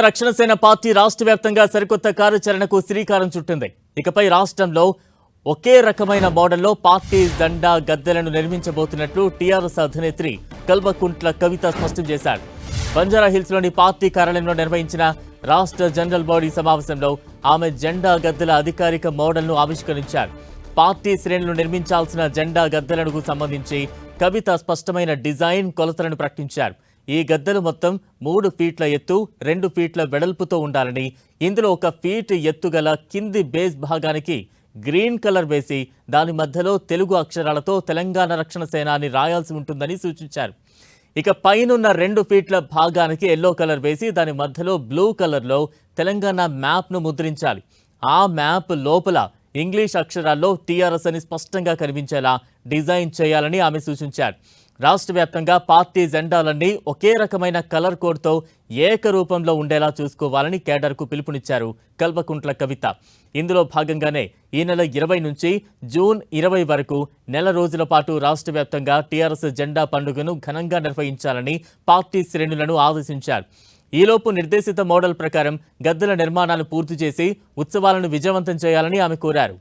రక్షణ సేన పార్టీ రాష్ట్ర వ్యాప్తంగా సరికొత్త కార్యాచరణకు శ్రీకారం చుట్టింది. ఇకపై రాష్ట్రంలో ఒకే రకమైన మోడల్లో పార్టీ జెండా గద్దెలను నిర్మించబోతున్నట్లు టీఆర్ఎస్ అధినేత్రి కల్వకుంట్ల కవిత స్పష్టం చేశారు. బంజారాహిల్స్లోని పార్టీ కార్యాలయంలో నిర్వహించిన రాష్ట్ర జనరల్ బాడీ సమావేశంలో ఆమె జెండా గద్దెల అధికారిక మోడల్ను ఆవిష్కరించారు. పార్టీ శ్రేణులు నిర్మించాల్సిన జెండా గద్దెలకు సంబంధించి కవిత స్పష్టమైన డిజైన్ కొలతలను ప్రకటించారు. ఈ గద్దెలు మొత్తం 3 ఫీట్ల ఎత్తు 2 ఫీట్ల వెడల్పుతో ఉండాలని, ఇందులో 1 ఫీట్ ఎత్తుగల కింది బేస్ భాగానికి గ్రీన్ కలర్ వేసి దాని మధ్యలో తెలుగు అక్షరాలతో తెలంగాణ రక్షణ సేన అని రాయాల్సి ఉంటుందని సూచించారు. ఇక పైనున్న 2 ఫీట్ల భాగానికి ఎల్లో కలర్ వేసి దాని మధ్యలో బ్లూ కలర్లో తెలంగాణ మ్యాప్ను ముద్రించాలి. ఆ మ్యాప్ లోపల ఇంగ్లీష్ అక్షరాల్లో టీఆర్ఎస్ అని స్పష్టంగా కనిపించేలా డిజైన్ చేయాలని ఆమె సూచించారు. రాష్ట్ర వ్యాప్తంగా పార్టీ జెండాలన్నీ ఒకే రకమైన కలర్ కోడ్తో ఏకరూపంలో ఉండేలా చూసుకోవాలని కేడర్కు పిలుపునిచ్చారు కల్వకుంట్ల కవిత. ఇందులో భాగంగానే ఈ నెల 20 నుంచి జూన్ 20 వరకు నెల రోజుల పాటు రాష్ట్ర వ్యాప్తంగా టీఆర్ఎస్ జెండా పండుగను ఘనంగా నిర్వహించాలని పార్టీ శ్రేణులను ఆదేశించారు. ఈలోపు నిర్దేశిత మోడల్ ప్రకారం గద్దెల నిర్మాణాలు పూర్తి చేసి ఉత్సవాలను విజయవంతం చేయాలని ఆమె కోరారు.